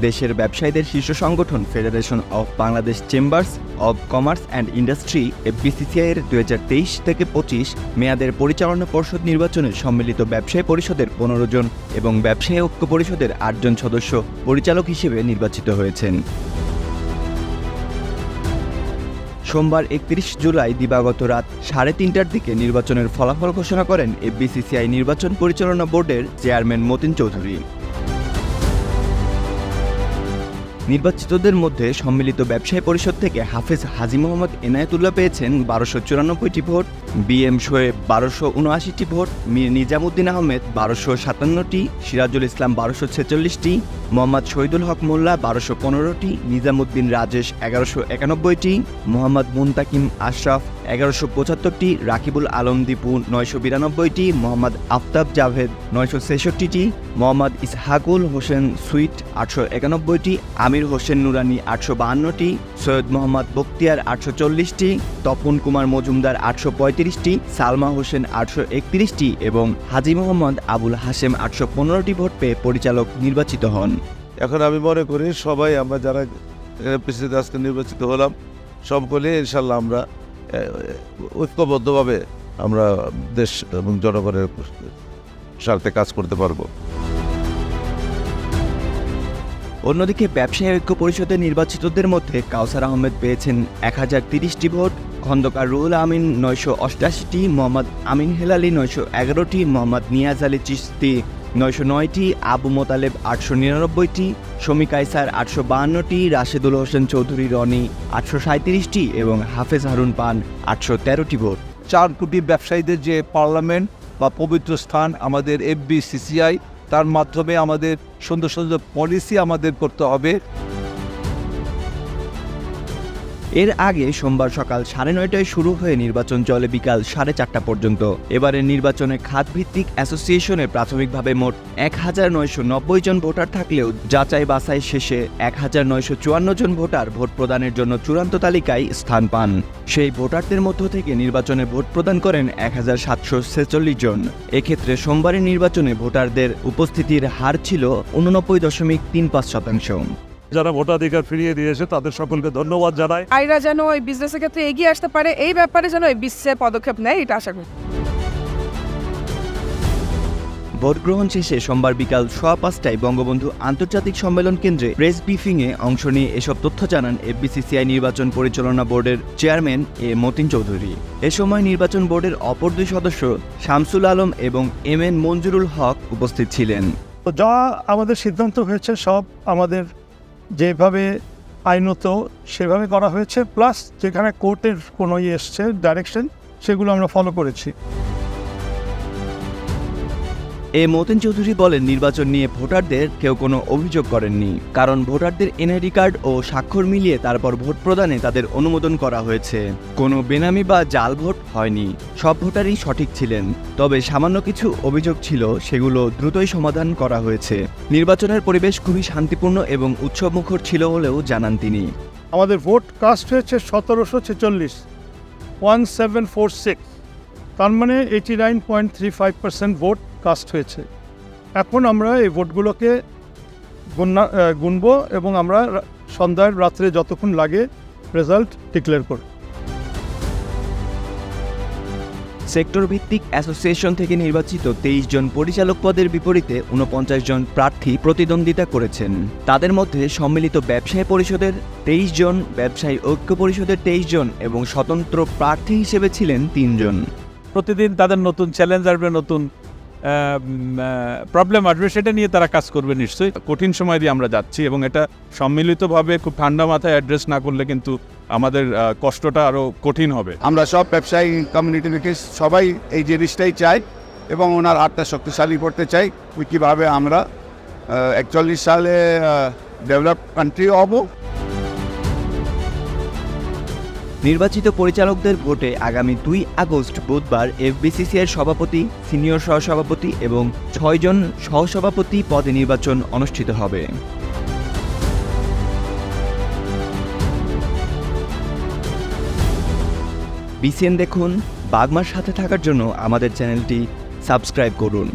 দেশের ব্যবসায়ীদের শীর্ষ সংগঠন federation of Bangladesh chambers of commerce and industry FBCCI এর 2023 থেকে 25 মেয়াদের পরিচালনা পর্ষদ নির্বাচনে সম্মিলিত ব্যবসায়ী পরিষদের 15 জন এবং ব্যবসায়ী ঐক্য পরিষদের 8 জন সদস্য পরিচালক হিসেবে নির্বাচিত হয়েছেন। সোমবার 31 জুলাই দিবাগত রাত 3:30টার দিকে নির্বাচনের ফলাফল ঘোষণা করেন এফবিসিসিআই নির্বাচন পরিচালনা বোর্ডের চেয়ারম্যান মতিন চৌধুরী। নির্বাচিতদের মধ্যে সম্মিলিত ব্যবসায়ী পরিষদ থেকে হাফেজ হাজী মোহাম্মদ এনায়েতুল্লাহ পেয়েছেন 1294টি ভোট, বিএম শোয়েব 1279টি ভোট, মীর নিজামুদ্দিন আহমেদ 1257টি, সিরাজুল ইসলাম 1246টি, মোহাম্মদ শহীদুল হক মোল্লা 1215টি, নিজামুদ্দিন রাজেশ 1191টি, মোহাম্মদ মুনতাকিম আশরাফ 1175টি, রাকিবুল আলম দীপু 992টি, মোহাম্মদ আফতাব জাভেদ 966টি, মোহাম্মদ ইসহাকুল হোসেন সুইট 891টি, আমির হোসেন নুরানি 852টি, সৈয়দ মোহাম্মদ বখতিয়ার 840টি, তপন কুমার মজুমদার 835টি, সালমা হোসেন 831টি এবং হাজী মোহাম্মদ আবুল হাশেম 815টি ভোট পেয়ে পরিচালক নির্বাচিত হন। এখন আমি মনে করি সবাই আমরা যারা প্রেসিডেন্ট আজকে নির্বাচিত হলাম সকলে ইনশাল্লাহ আমরা ঐক্যবদ্ধভাবে আমরা দেশ এবং জনগণের স্বার্থে কাজ করতে পারবো। অন্যদিকে ব্যবসায়ী ঐক্য পরিষদের নির্বাচিতদের মধ্যে কাউসার আহমেদ পেয়েছেন 1030টি ভোট, খন্দকার রুহুল আমিন 988টি, মোহাম্মদ আমিন হেলালি 911টি, মোহাম্মদ নিয়াজ আলী চিশতি 909টি, আবু মোতালেব 899টি, শমী কায়সার 852টি, রাশেদুল হোসেন চৌধুরী রনি 837টি এবং হাফেজ হারুন পান 813টি ভোট। 4 কোটি ব্যবসায়ীদের যে পার্লামেন্ট বা পবিত্র স্থান আমাদের এফবিসিসিআই, তার মাধ্যমে আমাদের সুন্দর সুন্দর পলিসি আমাদের করতে হবে। এর আগে সোমবার সকাল 9:30টায় শুরু হয়ে নির্বাচন চলে বিকাল 4:30টা পর্যন্ত। এবারের নির্বাচনে খাতভিত্তিক অ্যাসোসিয়েশনে প্রাথমিকভাবে মোট 1990 জন ভোটার থাকলেও যাচাই বাছাই শেষে 1954 জন ভোটার ভোট প্রদানের জন্য চূড়ান্ত তালিকায় স্থান পান। সেই ভোটারদের মধ্য থেকে নির্বাচনে ভোট প্রদান করেন 1746 জন। এক্ষেত্রে সোমবারের নির্বাচনে ভোটারদের উপস্থিতির হার ছিল 89.35%। যারা ভোটাধিকার ফিরিয়ে দিয়েছে তাদের সকলকে ধন্যবাদ জানাই। আইরা যেন এই বিজনেসের ক্ষেত্রে এগিয়ে আসতে পারে, এই ব্যাপারে যেন এই বিশ্বের পদক্ষেপ নেয়, এটা আশা করি। ভোট গ্রহণ শেষে সোমবার বিকাল 5:15টায় বঙ্গবন্ধু আন্তর্জাতিক সম্মেলন কেন্দ্রে প্রেস ব্রিফিংয়ে অংশ নিয়ে এসব তথ্য জানান এফবিসিসিআই নির্বাচন পরিচালনা বোর্ডের চেয়ারম্যান মতিন চৌধুরী। এ সময় নির্বাচন বোর্ডের অপর 2 সদস্য শামসুল আলম এবং এম.এন মঞ্জুরুল হক উপস্থিত ছিলেন। যা আমাদের সিদ্ধান্ত হয়েছে সব আমাদের যেভাবে আইনত সেভাবে করা হয়েছে, প্লাস যেখানে কোর্টের কোনো এসছে ডাইরেকশন সেগুলো আমরা ফলো করেছি। মতিন চৌধুরী বলেন, নির্বাচন নিয়ে ভোটারদের কেউ কোনো অভিযোগ করেননি, কারণ ভোটারদের এনআইডি কার্ড ও স্বাক্ষর মিলিয়ে তারপর ভোট প্রদানে তাদের অনুমোদন করা হয়েছে। কোনো বেনামি বা জাল ভোট হয়নি, সব ভোটারই সঠিক ছিলেন। তবে সামান্য কিছু অভিযোগ ছিল, সেগুলো দ্রুতই সমাধান করা হয়েছে। নির্বাচনের পরিবেশ খুবই শান্তিপূর্ণ এবং উৎসবমুখর ছিল বলেও জানান তিনি। আমাদের ভোট কাস্ট হয়েছে 1746, তার মানে 89.35% ভোট কাস্ট হয়েছে। এখন আমরা এই ভোটগুলোকে গুনব এবং আমরা সন্ধ্যার রাত্রে যতক্ষণ লাগে রেজাল্ট ডিক্লেয়ার করব। সেক্টর ভিত্তিক অ্যাসোসিয়েশন থেকে নির্বাচিত 23 জন পরিচালক পদের বিপরীতে 49 জন প্রার্থী প্রতিদ্বন্দ্বিতা করেছেন। তাদের মধ্যে সম্মিলিত ব্যবসায়ী পরিষদের 23 জন, ব্যবসায়ী ঐক্য পরিষদের 23 জন এবং স্বতন্ত্র প্রার্থী হিসেবে ছিলেন 3 জন। প্রতিদিন তাদের নতুন চ্যালেঞ্জ আসবে, নতুন প্রবলেম আসবে, সেটা নিয়ে তারা কাজ করবে নিশ্চয়ই। কঠিন সময় দিয়ে আমরা যাচ্ছি এবং এটা সম্মিলিতভাবে খুব ঠান্ডা মাথায় অ্যাড্রেস না করলে কিন্তু আমাদের কষ্টটা আরও কঠিন হবে। আমরা সব ব্যবসায়ী কমিউনিটি থেকে সবাই এই জিনিসটাই চাই এবং ওনার হাতটা শক্তিশালী করতে চাই। কীভাবে আমরা 41 সালে ডেভেলপ কান্ট্রি হব। নির্বাচিত পরিচালকদের ভোটে আগামী 2 আগস্ট বুধবার এফবিসিসিআইয়ের সভাপতি, সিনিয়র সহসভাপতি এবং 6 জন সহসভাপতি পদে নির্বাচন অনুষ্ঠিত হবে। বিসিএন দেখুন। বাগমার সাথে থাকার জন্য আমাদের চ্যানেলটি সাবস্ক্রাইব করুন।